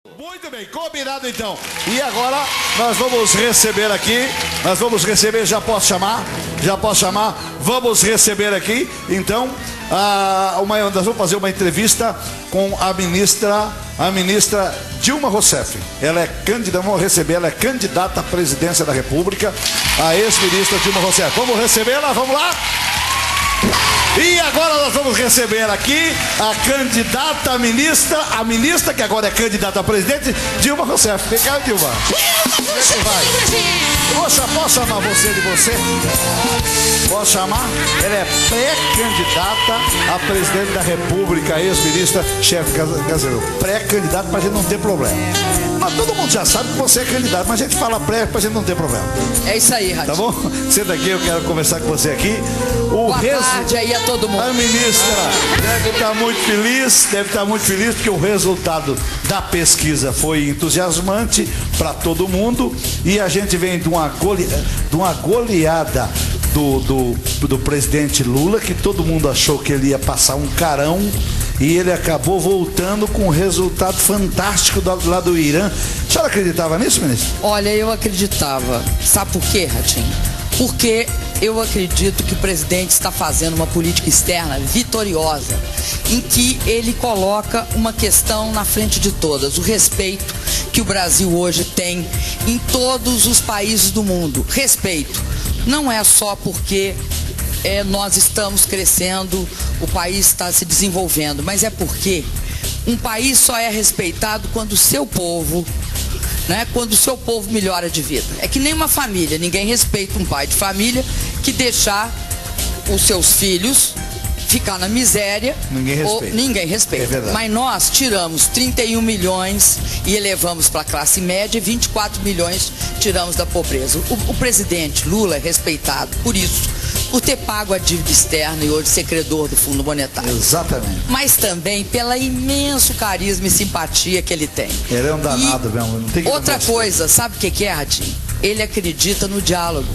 Muito bem, combinado então. E agora nós vamos receber aqui, já posso chamar? Vamos receber aqui, então, nós vamos fazer uma entrevista com a ministra Dilma Rousseff. Ela é candidata à presidência da República, a ex-ministra Dilma Rousseff. Vamos recebê-la, vamos lá? E agora nós vamos receber aqui a candidata a ministra que agora é candidata a presidente, Dilma Rousseff. Vem cá, Dilma. Posso chamar você de você? Posso chamar? Ela é pré-candidata a presidente da República, ex-ministra, chefe Caseiro. Pré-candidata pra gente não ter problema. Mas todo mundo já sabe que você é candidato, mas a gente fala pré pra gente não ter problema. É isso aí, Ratinho. Tá bom? Senta aqui, eu quero conversar com você aqui. Boa tarde aí a todo mundo. A ministra deve estar muito feliz, porque o resultado da pesquisa foi entusiasmante para todo mundo e a gente vem de uma goleada do presidente Lula, que todo mundo achou que ele ia passar um carão e ele acabou voltando com um resultado fantástico lá do Irã. A senhora acreditava nisso, ministro? Olha, eu acreditava. Sabe por quê, Ratinho? Porque eu acredito que o presidente está fazendo uma política externa vitoriosa, em que ele coloca uma questão na frente de todas: o respeito que o Brasil hoje tem em todos os países do mundo. Respeito não é só porque nós estamos crescendo, o país está se desenvolvendo, mas é porque um país só é respeitado quando o seu povo, quando o seu povo melhora de vida. É que nem uma família, ninguém respeita um pai de família que deixar os seus filhos ficar na miséria. Ninguém respeita. É verdade. Mas nós tiramos 31 milhões e elevamos para a classe média e 24 milhões tiramos da pobreza. O presidente Lula é respeitado por isso, por ter pago a dívida externa e hoje ser credor do Fundo Monetário. Exatamente. Mas também pela imenso carisma e simpatia que ele tem. Ele é um danado mesmo. Não tem outra coisa, sabe o que é, Ratinho? Ele acredita no diálogo.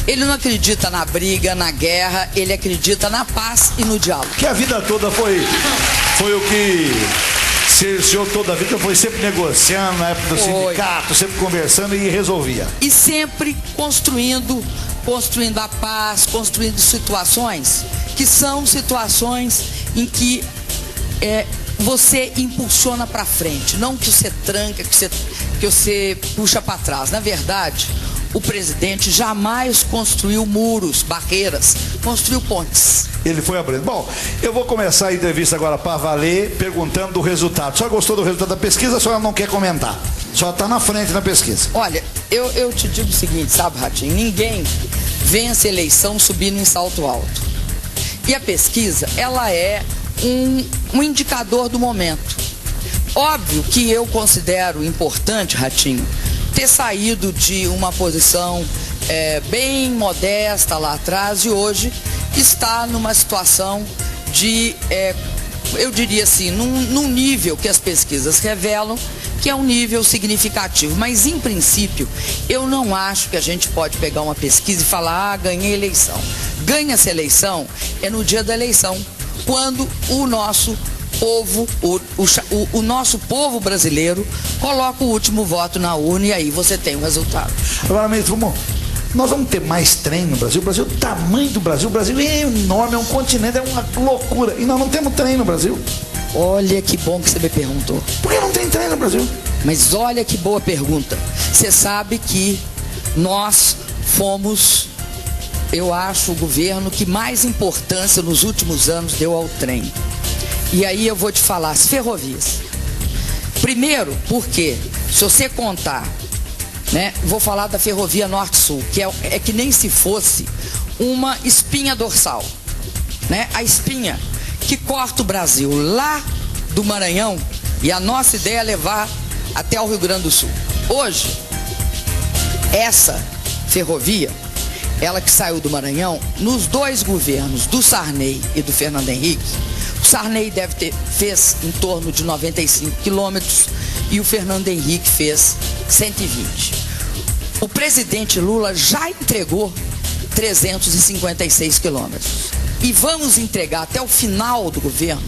Ele não acredita na briga, na guerra, ele acredita na paz e no diálogo. Que a vida toda foi o que cerceou toda a vida, foi sempre negociando na época do sindicato, sempre conversando e resolvia. E sempre construindo a paz, construindo situações que são situações em que você impulsiona para frente, não que você tranca, que você puxa para trás. Na verdade, o presidente jamais construiu muros, barreiras, construiu pontes. Ele foi abrindo. Bom, eu vou começar a entrevista agora para valer, perguntando do resultado. A senhora gostou do resultado da pesquisa, a senhora não quer comentar? A senhora está na frente na pesquisa. Olha, eu te digo o seguinte, sabe, Ratinho? Ninguém vence a eleição subindo em salto alto. E a pesquisa, ela é um indicador do momento. Óbvio que eu considero importante, Ratinho, ter saído de uma posição bem modesta lá atrás e hoje está numa situação de, eu diria assim, num nível que as pesquisas revelam que é um nível significativo. Mas, em princípio, eu não acho que a gente pode pegar uma pesquisa e falar, ganhei a eleição. Ganha-se a eleição no dia da eleição, quando o nosso povo, o nosso povo brasileiro coloca o último voto na urna e aí você tem o resultado. Agora mesmo, nós vamos ter mais trem no Brasil. O tamanho do Brasil, o Brasil é enorme, é um continente, é uma loucura. E nós não temos trem no Brasil. Olha que bom que você me perguntou. Por que não tem trem no Brasil? Mas olha que boa pergunta. Você sabe que nós fomos, eu acho, o governo que mais importância nos últimos anos deu ao trem. E aí eu vou te falar as ferrovias. Primeiro, porque se você contar, vou falar da ferrovia Norte-Sul, que é que nem se fosse uma espinha dorsal, a espinha que corta o Brasil lá do Maranhão, e a nossa ideia é levar até o Rio Grande do Sul. Hoje, essa ferrovia, ela que saiu do Maranhão, nos dois governos, do Sarney e do Fernando Henrique, o Sarney fez em torno de 95 quilômetros e o Fernando Henrique fez 120. O presidente Lula já entregou 356 quilômetros. E vamos entregar até o final do governo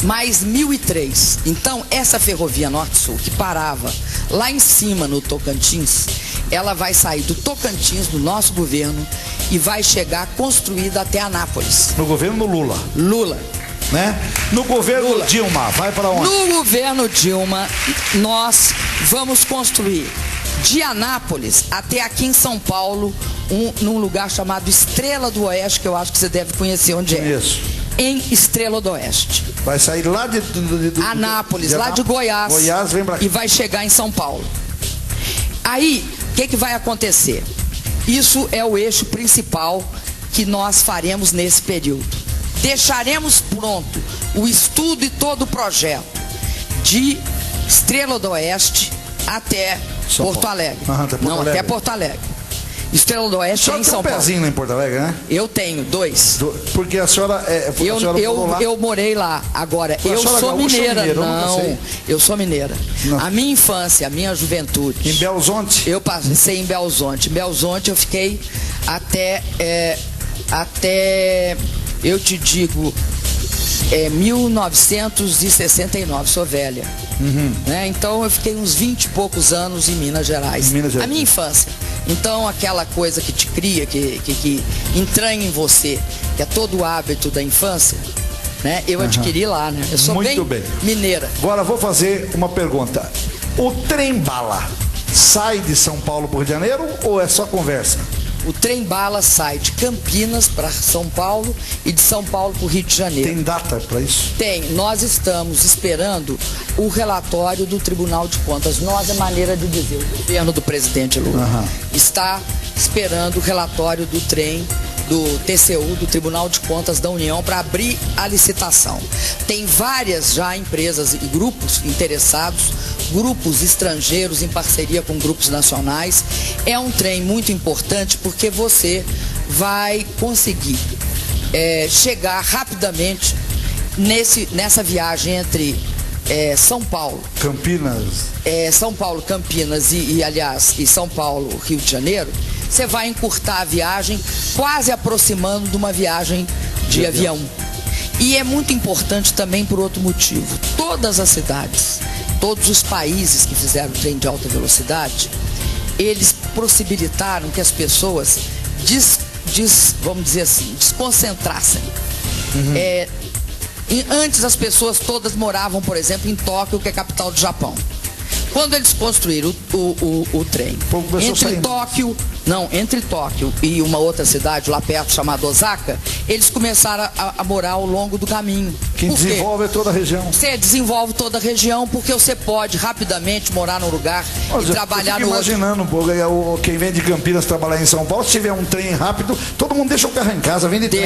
mais 1003. Então, essa ferrovia Norte-Sul, que parava lá em cima no Tocantins, ela vai sair do Tocantins, do nosso governo, e vai chegar construída até Anápolis. No governo Lula. Lula. Né? No governo Lula. Dilma, vai para onde? No governo Dilma, nós vamos construir de Anápolis até aqui em São Paulo, num lugar chamado Estrela do Oeste, que eu acho que você deve conhecer onde é. Isso. Em Estrela do Oeste. Vai sair lá de Anápolis, lá de Goiás. Goiás vem pra cá. E vai chegar em São Paulo. Aí, o que vai acontecer? Isso é o eixo principal que nós faremos nesse período. Deixaremos pronto o estudo e todo o projeto de Estrela do Oeste até Porto Alegre. Até Porto Alegre. Estrela do Oeste em São Paulo. Tem um pezinho lá em Porto Alegre, né? Eu tenho 2. Porque a senhora eu morei lá. Agora, eu sou mineira. Não, eu sou mineira. Não. A minha infância, a minha juventude. Em Belzonte? Eu passei em Belzonte. Em Belzonte eu fiquei até eu te digo, 1969, sou velha. Né? Então eu fiquei uns 20 e poucos anos em Minas Gerais. A minha infância. Então aquela coisa que te cria, que entranha em você, que é todo o hábito da infância, né? Eu adquiri lá, né? Eu sou muito bem mineira. Agora vou fazer uma pergunta. O trem-bala sai de São Paulo para o Rio de Janeiro ou é só conversa? O trem-bala sai de Campinas para São Paulo e de São Paulo para o Rio de Janeiro. Tem data para isso? Tem. Nós estamos esperando o relatório do Tribunal de Contas. Nós, é maneira de dizer, o governo do presidente Lula está esperando o relatório do trem, do TCU, do Tribunal de Contas da União, para abrir a licitação. Tem várias já empresas e grupos interessados, grupos estrangeiros em parceria com grupos nacionais. É um trem muito importante porque você vai conseguir chegar rapidamente nessa viagem entre São Paulo, Campinas, São Paulo, Campinas e São Paulo, Rio de Janeiro. Você vai encurtar a viagem, quase aproximando de uma viagem de avião. E é muito importante também por outro motivo. Todas as cidades, todos os países que fizeram trem de alta velocidade, eles possibilitaram que as pessoas vamos dizer assim, desconcentrassem. Antes as pessoas todas moravam, por exemplo, em Tóquio, que é a capital do Japão. Quando eles construíram o trem entre Tóquio e uma outra cidade lá perto chamada Osaka, eles começaram a morar ao longo do caminho. Que desenvolve toda a região. Você desenvolve toda a região porque você pode rapidamente morar num lugar e trabalhar no outro. Imaginando um pouco, quem vem de Campinas trabalhar em São Paulo, se tiver um trem rápido, todo mundo deixa o carro em casa, vem de trem.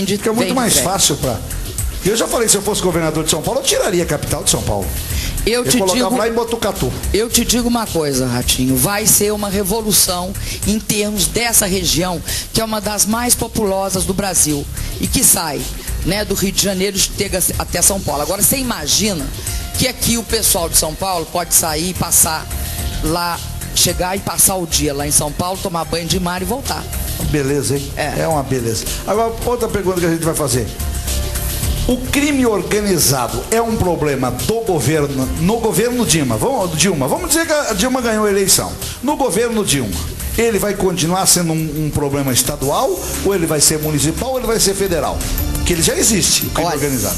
Fica muito mais fácil para... Eu já falei, se eu fosse governador de São Paulo, eu tiraria a capital de São Paulo. Eu colocava lá em Botucatu. Eu te digo uma coisa, Ratinho, vai ser uma revolução em termos dessa região, que é uma das mais populosas do Brasil e que sai, né, do Rio de Janeiro até São Paulo. Agora você imagina que aqui o pessoal de São Paulo pode sair e passar lá, chegar e passar o dia lá em São Paulo, tomar banho de mar e voltar. Beleza, hein? É uma beleza. Agora, outra pergunta que a gente vai fazer. O crime organizado é um problema do governo, no governo Dilma. Vamos dizer que a Dilma ganhou a eleição. No governo Dilma, ele vai continuar sendo um problema estadual, ou ele vai ser municipal, ou ele vai ser federal? Que ele já existe, o crime organizado.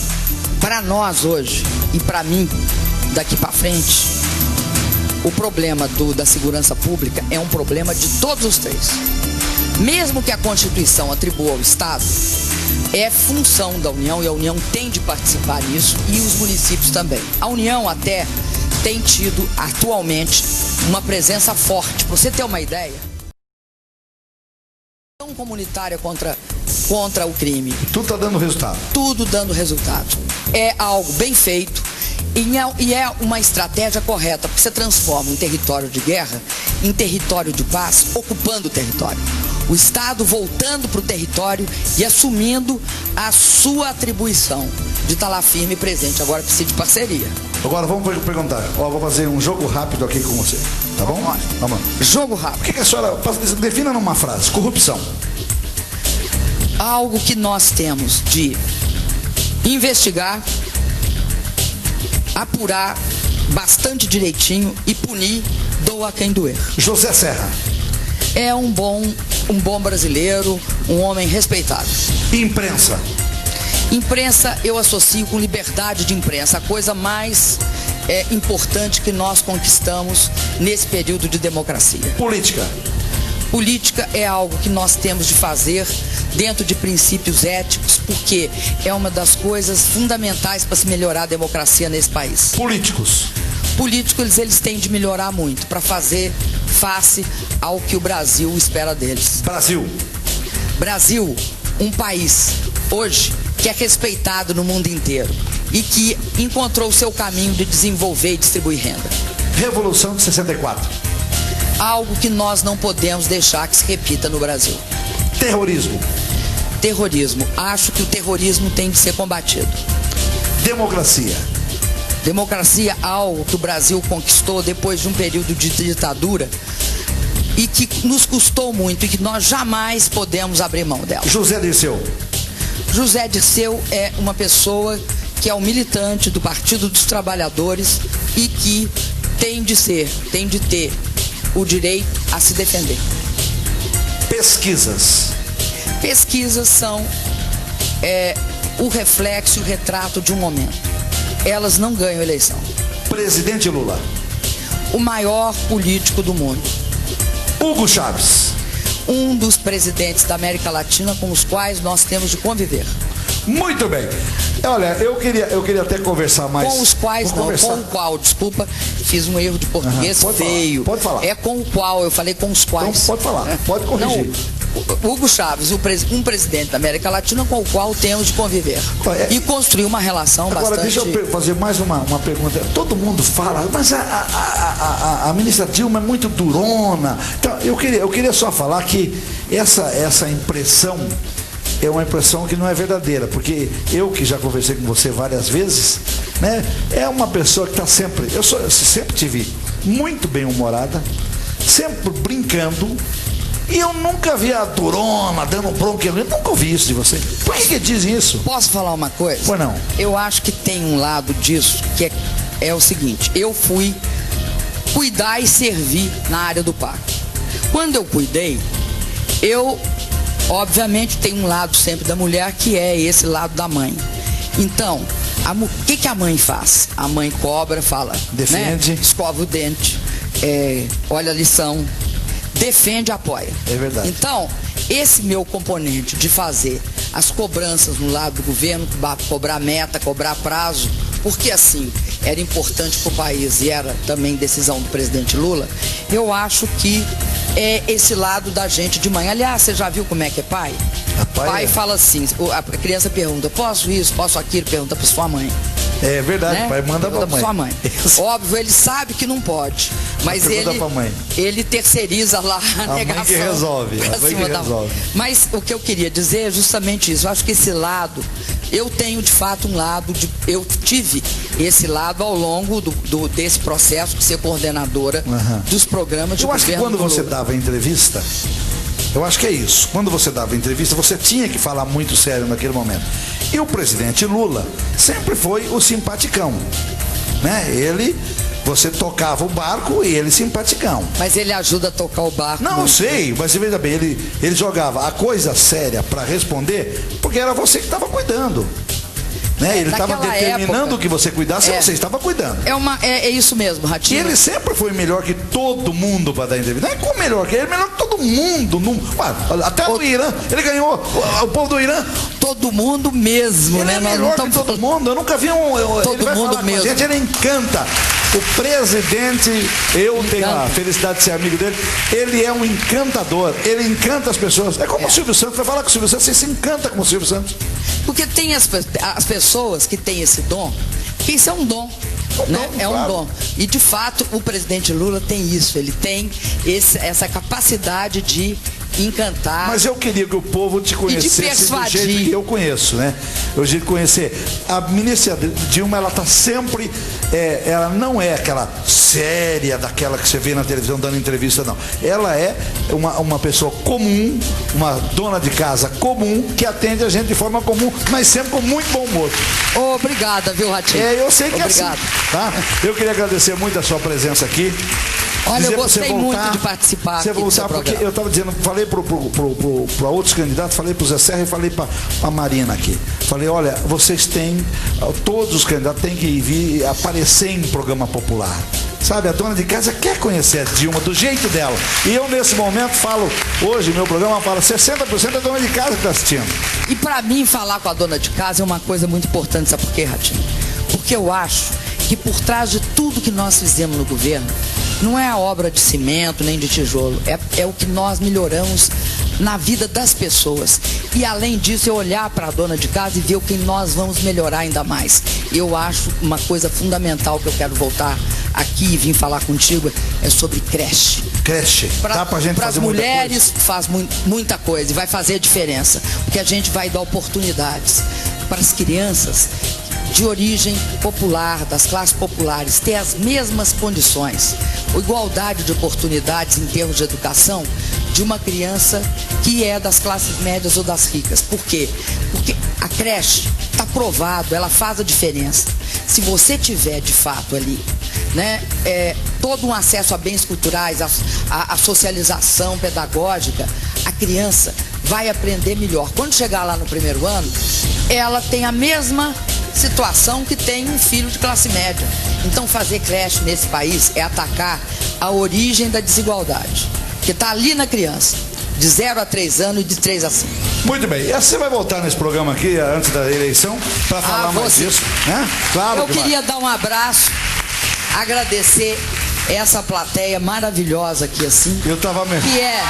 Para nós hoje, e para mim, daqui para frente, o problema da segurança pública é um problema de todos os três. Mesmo que a Constituição atribua ao Estado, é função da União, e a União tem de participar nisso, e os municípios também. A União até tem tido, atualmente, uma presença forte. Para você ter uma ideia, ação comunitária contra o crime. Tudo está dando resultado. Tudo dando resultado. É algo bem feito. E é uma estratégia correta, porque você transforma um território de guerra em território de paz, ocupando o território. O Estado voltando para o território e assumindo a sua atribuição de estar lá firme e presente. Agora precisa de parceria. Agora vamos perguntar. Vou fazer um jogo rápido aqui com você. Tá bom? Vamos lá. Jogo rápido. O que a senhora... Defina numa frase. Corrupção. Algo que nós temos de investigar, apurar bastante direitinho e punir, doa quem doer. José Serra. É um bom brasileiro, um homem respeitado. Imprensa. Imprensa eu associo com liberdade de imprensa, a coisa mais importante que nós conquistamos nesse período de democracia. Política. Política é algo que nós temos de fazer dentro de princípios éticos, porque é uma das coisas fundamentais para se melhorar a democracia nesse país. Políticos. Políticos, eles têm de melhorar muito para fazer face ao que o Brasil espera deles. Brasil, um país hoje que é respeitado no mundo inteiro e que encontrou o seu caminho de desenvolver e distribuir renda. Revolução de 64. Algo que nós não podemos deixar que se repita no Brasil. Terrorismo. Acho que o terrorismo tem de ser combatido. Democracia, algo que o Brasil conquistou depois de um período de ditadura e que nos custou muito e que nós jamais podemos abrir mão dela. José Dirceu é uma pessoa que é um militante do Partido dos Trabalhadores e que tem de ter o direito a se defender. Pesquisas são o reflexo e o retrato de um momento. Elas não ganham eleição. Presidente Lula. O maior político do mundo. Hugo Chávez. Um dos presidentes da América Latina com os quais nós temos de conviver. Muito bem. Olha, eu queria até conversar mais. Com os quais, com o qual, desculpa, fiz um erro de português feio. Pode falar. É com o qual, eu falei com os quais. Então, pode falar, pode corrigir. Não, Hugo Chávez, um presidente da América Latina com o qual temos de conviver. E construir uma relação agora, bastante... Deixa eu fazer mais uma pergunta. Todo mundo fala, mas a ministra Dilma é muito durona. Então, eu queria só falar que essa impressão é uma impressão que não é verdadeira, porque eu que já conversei com você várias vezes, né, é uma pessoa que está sempre... Eu sempre tive muito bem-humorada, sempre brincando. E eu nunca vi a durona dando bronca. Eu nunca ouvi isso de você. Por que dizem isso? Posso falar uma coisa? Pois não. Eu acho que tem um lado disso que é o seguinte. Eu fui cuidar e servir na área do parque. Quando eu cuidei, eu, obviamente, tenho um lado sempre da mulher, que é esse lado da mãe. Então, o que a mãe faz? A mãe cobra, fala, defende, né? Escova o dente, olha a lição, defende, apoia. É verdade. Então, esse meu componente de fazer as cobranças no lado do governo, cobrar meta, cobrar prazo, porque assim era importante para o país e era também decisão do presidente Lula, eu acho que é esse lado da gente de mãe. Aliás, você já viu como é que é pai? Pai fala assim, a criança pergunta, posso isso, posso aquilo, pergunta para sua mãe. É verdade, né? Pai manda para sua mãe. Óbvio, ele sabe que não pode, mas ele terceiriza lá a negação. Mãe que resolve. Mas o que eu queria dizer é justamente isso. Eu acho que esse lado, eu tenho de fato um lado, eu tive esse lado ao longo desse processo de ser coordenadora dos programas de governo. Eu acho que quando você dava entrevista, eu acho que é isso. Quando você dava entrevista, você tinha que falar muito sério naquele momento. E o presidente Lula sempre foi o simpaticão, né? Você tocava o barco e ele simpaticão. Mas ele ajuda a tocar o barco. Não, eu sei, mas veja bem, ele jogava a coisa séria para responder, porque era você que estava cuidando. Né? Ele estava determinando que você cuidasse e você estava cuidando. É isso mesmo, Ratinho. E ele sempre foi melhor que todo mundo para dar entrevista. Não é como melhor que ele, melhor que todo mundo. Até no Irã, ele ganhou o povo do Irã. Todo mundo mesmo, ele né? É melhor que todo mundo. Eu nunca vi todo mundo mesmo. Gente, ele encanta. O presidente, eu tenho a felicidade de ser amigo dele, ele é um encantador, ele encanta as pessoas. É como o Silvio Santos, vai falar com o Silvio Santos, você se encanta com o Silvio Santos. Porque tem as pessoas que têm esse dom, que isso é um dom. Um dom. E de fato o presidente Lula tem isso, ele tem essa capacidade de encantar. Mas eu queria que o povo te conhecesse do jeito que eu conheço, né? Eu jeito de conhecer. A ministra Dilma, ela tá sempre... ela não é aquela séria daquela que você vê na televisão dando entrevista, não. Ela é uma pessoa comum, uma dona de casa comum, que atende a gente de forma comum, mas sempre com muito bom humor. Obrigada, viu, Ratinho? Eu sei que Obrigado. é assim, tá? Eu queria agradecer muito a sua presença aqui. Olha, eu gostei muito de participar aqui do seu programa. Porque eu estava dizendo, falei para outros candidatos, falei para o Zé Serra e falei para a Marina aqui. Falei, olha, vocês têm, todos os candidatos têm que vir aparecer em programa popular. Sabe, a dona de casa quer conhecer a Dilma do jeito dela. E eu, nesse momento, falo, hoje, meu programa fala 60% da dona de casa que está assistindo. E para mim, falar com a dona de casa é uma coisa muito importante, sabe por quê, Ratinho? Porque eu acho que por trás de tudo que nós fizemos no governo, não é a obra de cimento nem de tijolo, é o que nós melhoramos na vida das pessoas. E além disso, eu olhar para a dona de casa e ver o que nós vamos melhorar ainda mais. Eu acho uma coisa fundamental que eu quero voltar aqui e vir falar contigo é sobre creche. Creche, dá pra gente fazer muita coisa? Para as mulheres faz muita coisa e vai fazer a diferença, porque a gente vai dar oportunidades para as crianças de origem popular, das classes populares, ter as mesmas condições, igualdade de oportunidades em termos de educação de uma criança que é das classes médias ou das ricas. Por quê? Porque a creche está provado, ela faz a diferença. Se você tiver de fato ali, né, todo um acesso a bens culturais, a socialização pedagógica, a criança vai aprender melhor. Quando chegar lá no primeiro ano, ela tem a mesma situação que tem um filho de classe média. Então fazer creche nesse país é atacar a origem da desigualdade, que está ali na criança, de 0 a 3 anos e de 3 a 5. Muito bem, e você vai voltar nesse programa aqui antes da eleição para falar mais disso, né? Claro. Eu queria dar um abraço, agradecer essa plateia maravilhosa aqui assim. Eu tava mesmo. Que é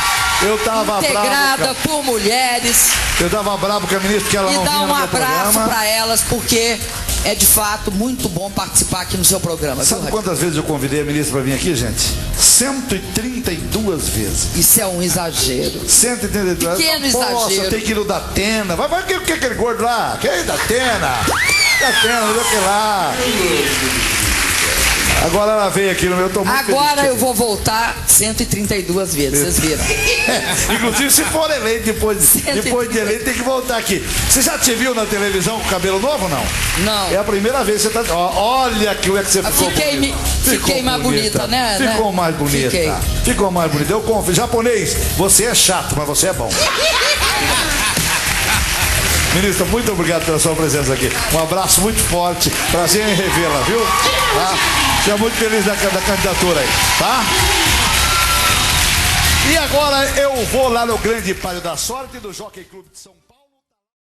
integrada por mulheres. Eu tava bravo com a ministra que ela não vinha no meu programa. E dar um abraço para elas, porque é de fato muito bom participar aqui no seu programa. Sabe quantas vezes eu convidei a ministra para vir aqui, gente? 132 vezes. Isso é um exagero. 132. Pequeno exagero. Nossa, tem que ir no Datena. Vai que aquele gordo lá? Que é Datena? Datena, não sei o que lá. Agora ela veio aqui no meu, tô muito Agora feliz. Eu vou voltar 132 vezes, vocês viram? Inclusive, se for eleito depois de eleito, tem que voltar aqui. Você já te viu na televisão com cabelo novo ou não? Não. É a primeira vez que você tá... Olha que é que você ficou Fiquei mais bonita, né? Ficou mais bonita. Ficou mais bonita. Eu confio. Japonês, você é chato, mas você é bom. Ministra, muito obrigado pela sua presença aqui. Um abraço muito forte. Prazer em revê-la, viu? Tá? Seja muito feliz da candidatura aí, tá? E agora eu vou lá no Grande Palio da Sorte do Jockey Clube de São Paulo.